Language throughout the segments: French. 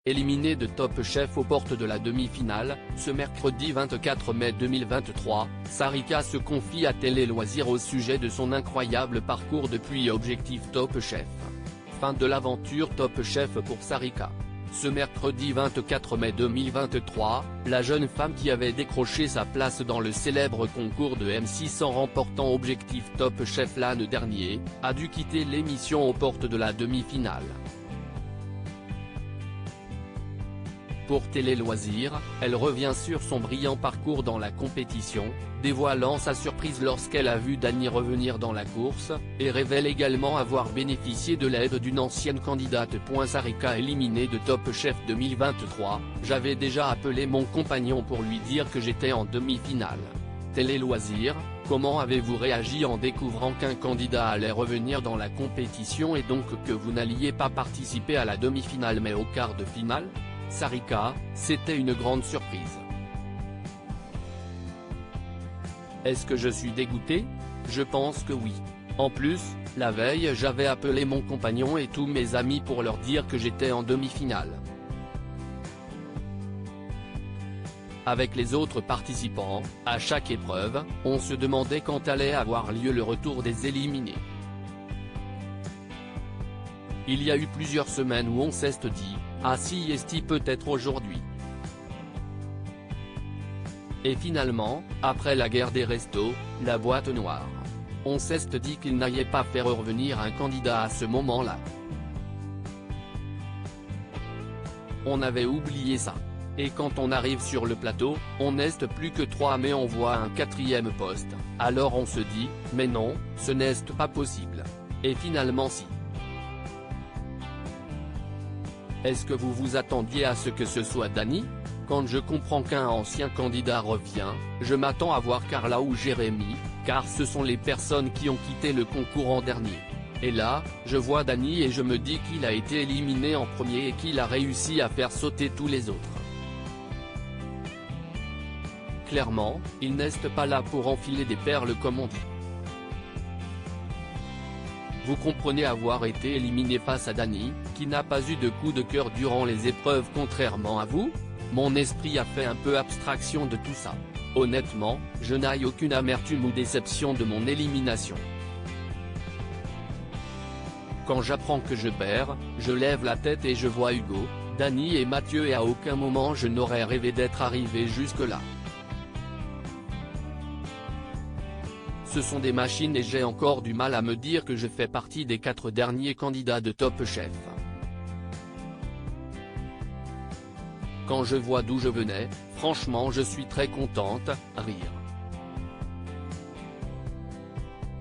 Éliminée de Top Chef aux portes de la demi-finale, ce mercredi 24 mai 2023, Sarika se confie à Télé Loisirs au sujet de son incroyable parcours depuis Objectif Top Chef. Fin de l'aventure Top Chef pour Sarika. Ce mercredi 24 mai 2023, la jeune femme qui avait décroché sa place dans le célèbre concours de M6 en remportant Objectif Top Chef l'année dernière, a dû quitter l'émission aux portes de la demi-finale. Pour Télé Loisirs, elle revient sur son brillant parcours dans la compétition, dévoilant sa surprise lorsqu'elle a vu Dany revenir dans la course, et révèle également avoir bénéficié de l'aide d'une ancienne candidate. Sarika éliminée de Top Chef 2023, j'avais déjà appelé mon compagnon pour lui dire que j'étais en demi-finale. Télé Loisirs, comment avez-vous réagi en découvrant qu'un candidat allait revenir dans la compétition et donc que vous n'alliez pas participer à la demi-finale mais au quart de finale? Sarika, c'était une grande surprise. Est-ce que je suis dégoûté? Je pense que oui. En plus, la veille j'avais appelé mon compagnon et tous mes amis pour leur dire que j'étais en demi-finale. Avec les autres participants, à chaque épreuve, on se demandait quand allait avoir lieu le retour des éliminés. Il y a eu plusieurs semaines où on s'est dit, ah si est-ce peut-être aujourd'hui. Et finalement, après la guerre des restos, la boîte noire. On s'est dit qu'il n'allait pas faire revenir un candidat à ce moment-là. On avait oublié ça. Et quand on arrive sur le plateau, on n'est plus que 3 mais on voit un 4e poste, alors on se dit, mais non, ce n'est pas possible. Et finalement si. Est-ce que vous vous attendiez à ce que ce soit Dany? Quand je comprends qu'un ancien candidat revient, je m'attends à voir Carla ou Jérémy, car ce sont les personnes qui ont quitté le concours en dernier. Et là, je vois Dany et je me dis qu'il a été éliminé en premier et qu'il a réussi à faire sauter tous les autres. Clairement, il n'est pas là pour enfiler des perles comme on dit. Vous comprenez avoir été éliminé face à Dany, qui n'a pas eu de coup de cœur durant les épreuves contrairement à vous? Mon esprit a fait un peu abstraction de tout ça. Honnêtement, je n'ai aucune amertume ou déception de mon élimination. Quand j'apprends que je perds, je lève la tête et je vois Hugo, Dany et Mathieu et à aucun moment je n'aurais rêvé d'être arrivé jusque-là. Ce sont des machines et j'ai encore du mal à me dire que je fais partie des 4 derniers candidats de Top Chef. Quand je vois d'où je venais, franchement je suis très contente, rire.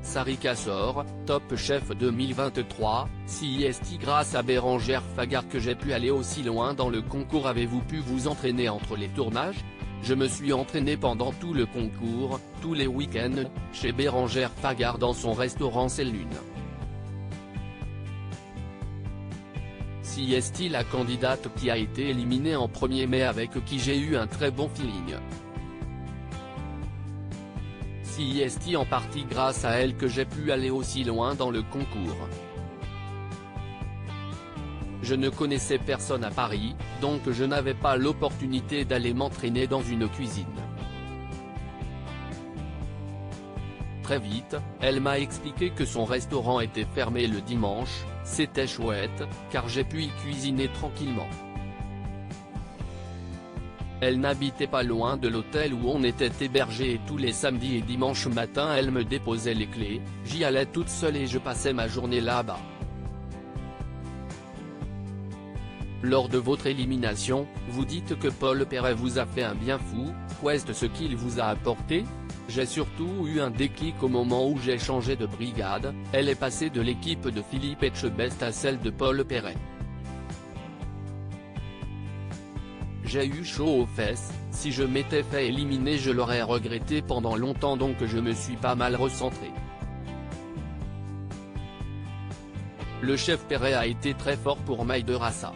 Sarika sort, Top Chef 2023, si est grâce à Bérengère Fagard que j'ai pu aller aussi loin dans le concours. Avez-vous pu vous entraîner entre les tournages? Je me suis entraîné pendant tout le concours, tous les week-ends, chez Bérengère Fagard dans son restaurant C'est Lune. Si est la candidate qui a été éliminée en premier mais avec qui j'ai eu un très bon feeling. Si est en partie grâce à elle que j'ai pu aller aussi loin dans le concours. Je ne connaissais personne à Paris, donc je n'avais pas l'opportunité d'aller m'entraîner dans une cuisine. Très vite, elle m'a expliqué que son restaurant était fermé le dimanche, c'était chouette, car j'ai pu y cuisiner tranquillement. Elle n'habitait pas loin de l'hôtel où on était hébergé et tous les samedis et dimanches matin elle me déposait les clés, j'y allais toute seule et je passais ma journée là-bas. Lors de votre élimination, vous dites que Paul Perret vous a fait un bien fou, qu'est-ce ce qu'il vous a apporté? J'ai surtout eu un déclic au moment où j'ai changé de brigade, elle est passée de l'équipe de Philippe Etchebest à celle de Paul Perret. J'ai eu chaud aux fesses, si je m'étais fait éliminer je l'aurais regretté pendant longtemps donc je me suis pas mal recentré. Le chef Perret a été très fort pour Maïderassa.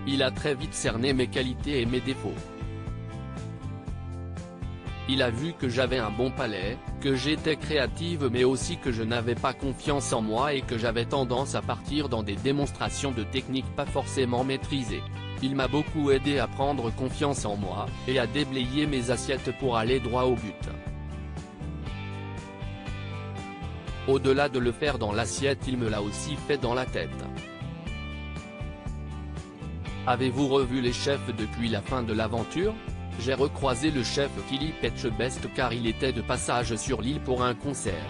Il a très vite cerné mes qualités et mes défauts. Il a vu que j'avais un bon palais, que j'étais créative mais aussi que je n'avais pas confiance en moi et que j'avais tendance à partir dans des démonstrations de techniques pas forcément maîtrisées. Il m'a beaucoup aidé à prendre confiance en moi, et à déblayer mes assiettes pour aller droit au but. Au-delà de le faire dans l'assiette, il me l'a aussi fait dans la tête. Avez-vous revu les chefs depuis la fin de l'aventure? J'ai recroisé le chef Philippe Etchebest car il était de passage sur l'île pour un concert.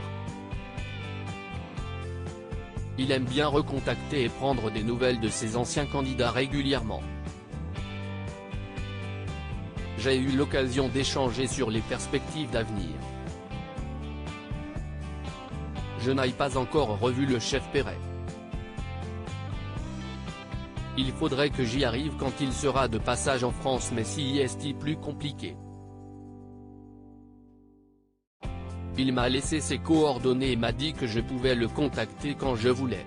Il aime bien recontacter et prendre des nouvelles de ses anciens candidats régulièrement. J'ai eu l'occasion d'échanger sur les perspectives d'avenir. Je n'ai pas encore revu le chef Perret. Il faudrait que j'y arrive quand il sera de passage en France, mais si est plus compliqué. Il m'a laissé ses coordonnées et m'a dit que je pouvais le contacter quand je voulais.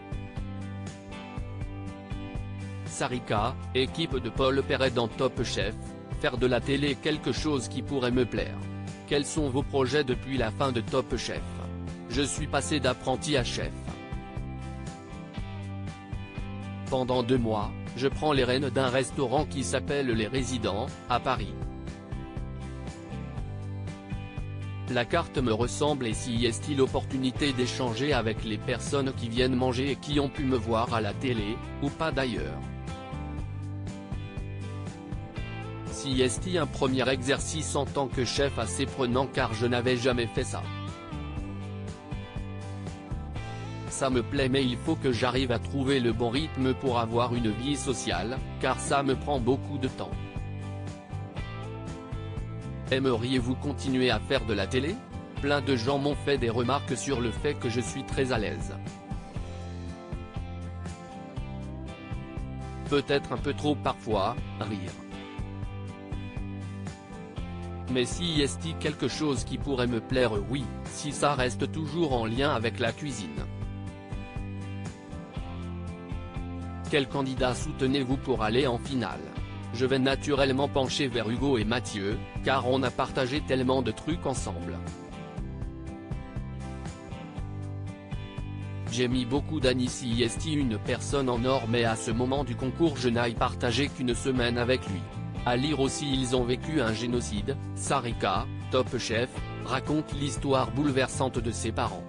Sarika, équipe de Paul Perret dans Top Chef, faire de la télé quelque chose qui pourrait me plaire. Quels sont vos projets depuis la fin de Top Chef? Je suis passé d'apprenti à chef. Pendant 2 mois, je prends les rênes d'un restaurant qui s'appelle Les Résidents, à Paris. La carte me ressemble et si est-il l'opportunité d'échanger avec les personnes qui viennent manger et qui ont pu me voir à la télé, ou pas d'ailleurs. Si est-il un premier exercice en tant que chef assez prenant car je n'avais jamais fait ça. Ça me plaît mais il faut que j'arrive à trouver le bon rythme pour avoir une vie sociale, car ça me prend beaucoup de temps. Aimeriez-vous continuer à faire de la télé? Plein de gens m'ont fait des remarques sur le fait que je suis très à l'aise. Peut-être un peu trop parfois, rire. Mais si est-il quelque chose qui pourrait me plaire? Oui, si ça reste toujours en lien avec la cuisine. Quel candidat soutenez-vous pour aller en finale? Je vais naturellement pencher vers Hugo et Mathieu, car on a partagé tellement de trucs ensemble. J'ai mis beaucoup d'années si est une personne en or mais à ce moment du concours je n'ai partagé qu'une semaine avec lui. À lire aussi Ils ont vécu un génocide, Sarika, Top Chef, raconte l'histoire bouleversante de ses parents.